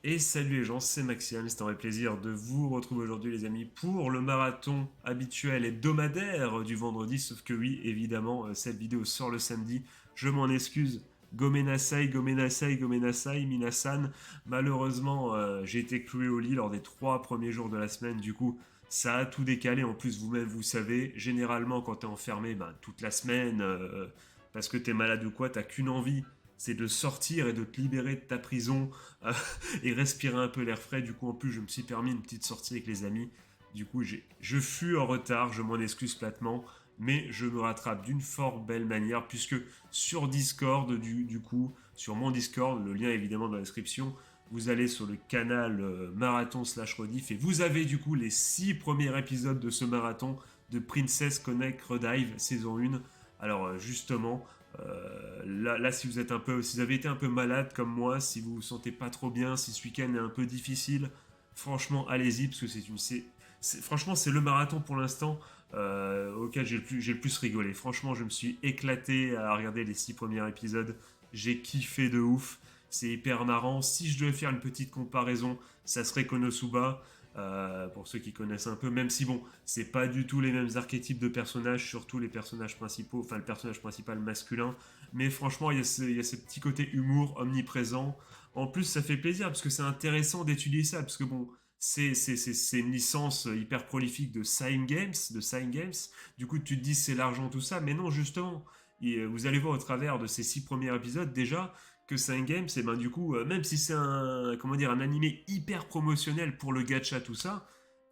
Et salut les gens, c'est Maxime, c'est un vrai plaisir de vous retrouver aujourd'hui les amis pour le marathon habituel hebdomadaire du vendredi, sauf que oui, évidemment, cette vidéo sort le samedi, je m'en excuse, Gomenasai, Gomenasai, Gomenasai, Minasan, malheureusement j'ai été cloué au lit lors des 3 premiers jours de la semaine, du coup ça a tout décalé, en plus vous-même vous savez, généralement quand t'es enfermé toute la semaine, parce que t'es malade ou quoi, t'as qu'une envie, c'est de sortir et de te libérer de ta prison et respirer un peu l'air frais. Du coup, en plus, je me suis permis une petite sortie avec les amis. Du coup, je fus en retard, je m'en excuse platement, mais je me rattrape d'une fort belle manière, puisque sur Discord, du coup, sur mon Discord, le lien est évidemment dans la description, vous allez sur le canal marathon slash rediff et vous avez du coup les 6 premiers épisodes de ce marathon de Princess Connect Redive saison 1. Alors justement, là, si vous êtes un peu, si vous avez été un peu malade comme moi, si vous vous sentez pas trop bien, si ce week-end est un peu difficile, franchement, allez-y parce que franchement, c'est le marathon pour l'instant auquel j'ai le plus rigolé. Franchement, je me suis éclaté à regarder les 6 premiers épisodes. J'ai kiffé de ouf. C'est hyper marrant. Si je devais faire une petite comparaison, ça serait Konosuba. Pour ceux qui connaissent un peu, même si bon, c'est pas du tout les mêmes archétypes de personnages, surtout les personnages principaux, enfin le personnage principal masculin, mais franchement, il y a ce petit côté humour omniprésent. En plus, ça fait plaisir parce que c'est intéressant d'étudier ça, parce que bon, c'est une licence hyper prolifique de Sign Games. Du coup, tu te dis c'est l'argent tout ça, mais non, justement. Et vous allez voir au travers de ces 6 premiers épisodes déjà que Sign Games, et ben du coup, même si c'est un, comment dire, un animé hyper promotionnel pour le gacha, tout ça,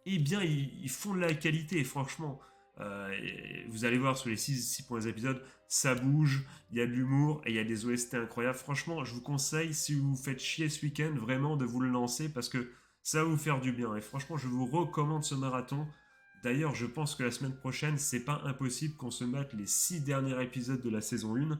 eh bien, ils font de la qualité, et franchement. Et vous allez voir sur les 6 premiers épisodes, ça bouge, il y a de l'humour et il y a des OST incroyables. Franchement, je vous conseille, si vous vous faites chier ce week-end, vraiment de vous le lancer parce que ça va vous faire du bien. Et franchement, je vous recommande ce marathon. D'ailleurs, je pense que la semaine prochaine, c'est pas impossible qu'on se mette les 6 derniers épisodes de la saison 1.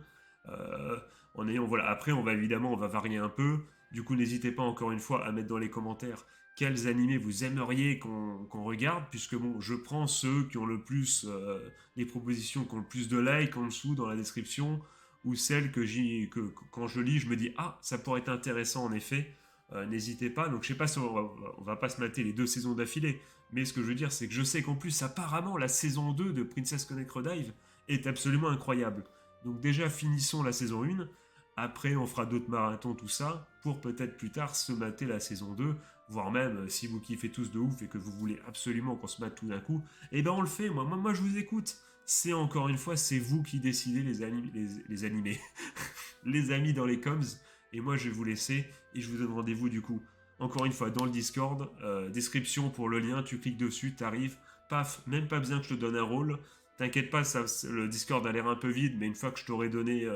En ayant, voilà. Après, on va varier un peu. Du coup, n'hésitez pas encore une fois à mettre dans les commentaires quels animés vous aimeriez qu'on regarde, puisque bon, je prends ceux qui ont le plus, les propositions qui ont le plus de likes en dessous dans la description, ou celles que quand je lis, je me dis ah, ça pourrait être intéressant en effet. N'hésitez pas. Donc je sais pas si on va pas se mater les 2 saisons d'affilée, mais ce que je veux dire, c'est que je sais qu'en plus, apparemment, la saison 2 de Princess Connect Redive est absolument incroyable. Donc déjà, finissons la saison 1. Après, on fera d'autres marathons, tout ça, pour peut-être plus tard se mater la saison 2, voire même, si vous kiffez tous de ouf et que vous voulez absolument qu'on se mate tout d'un coup, eh ben on le fait, moi je vous écoute. C'est encore une fois, c'est vous qui décidez les animés, les amis dans les coms, et moi je vais vous laisser, et je vous donne rendez-vous du coup, encore une fois, dans le Discord, description pour le lien, tu cliques dessus, t'arrives, paf, même pas besoin que je te donne un rôle, t'inquiète pas, le Discord a l'air un peu vide, mais une fois que je t'aurai donné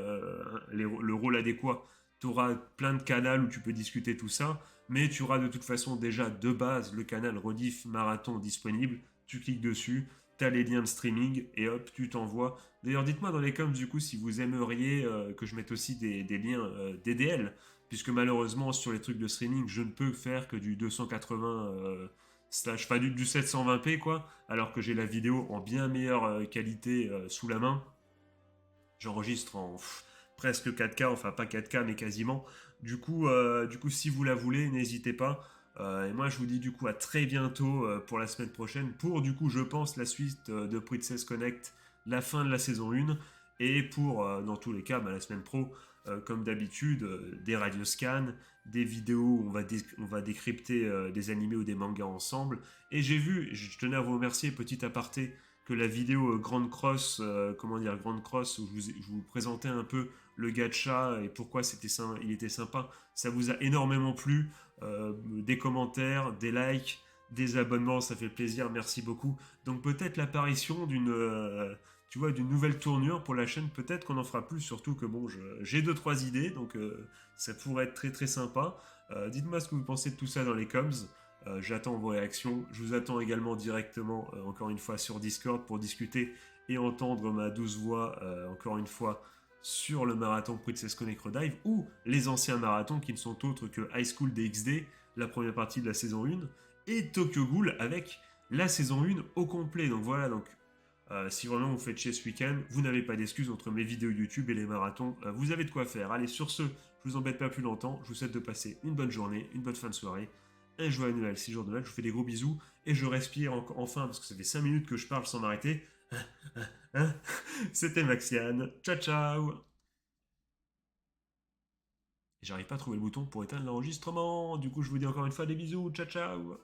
le rôle adéquat, tu auras plein de canaux où tu peux discuter tout ça, mais tu auras de toute façon déjà de base le canal Rediff Marathon disponible, tu cliques dessus, tu as les liens de streaming et hop, tu t'envoies. D'ailleurs, dites-moi dans les coms du coup si vous aimeriez que je mette aussi des liens DDL, puisque malheureusement sur les trucs de streaming, je ne peux faire que du 280 slash, enfin du 720p quoi, alors que j'ai la vidéo en bien meilleure qualité sous la main. J'enregistre en presque 4K, enfin pas 4K mais quasiment. Du coup, si vous la voulez, n'hésitez pas. Et moi, je vous dis du coup à très bientôt pour la semaine prochaine pour du coup, je pense, la suite de Princess Connect, la fin de la saison 1. Et pour, dans tous les cas, la semaine pro, comme d'habitude, des radioscans, des vidéos où on va décrypter des animés ou des mangas ensemble. Et j'ai vu, je tenais à vous remercier, petit aparté, que la vidéo Grande Cross, comment dire, Grande Cross, où je vous présentais un peu le gacha et pourquoi il était sympa, ça vous a énormément plu. Des commentaires, des likes, des abonnements, ça fait plaisir, merci beaucoup. Donc peut-être l'apparition tu vois, d'une nouvelle tournure pour la chaîne, peut-être qu'on en fera plus, surtout que bon, j'ai 2 3 idées, donc ça pourrait être très très sympa. Dites-moi ce que vous pensez de tout ça dans les coms. J'attends vos réactions. Je vous attends également directement, encore une fois, sur Discord pour discuter et entendre ma douce voix, encore une fois, sur le marathon Princess Connect Redive ou les anciens marathons qui ne sont autres que High School DxD, la première partie de la saison 1, et Tokyo Ghoul avec la saison 1 au complet. Donc voilà, donc si vraiment vous faites chier ce week-end, vous n'avez pas d'excuses entre mes vidéos YouTube et les marathons. Vous avez de quoi faire. Allez, sur ce, je Je vous embête pas plus longtemps. Je vous souhaite de passer une bonne journée, une bonne fin de soirée, un joyeux Noël, 6 jours de Noël. Je vous fais des gros bisous et je respire enfin parce que ça fait 5 minutes que je parle sans m'arrêter. C'était Maxiane. Ciao, ciao. J'arrive pas à trouver le bouton pour éteindre l'enregistrement. Du coup, je vous dis encore une fois des bisous. Ciao, ciao.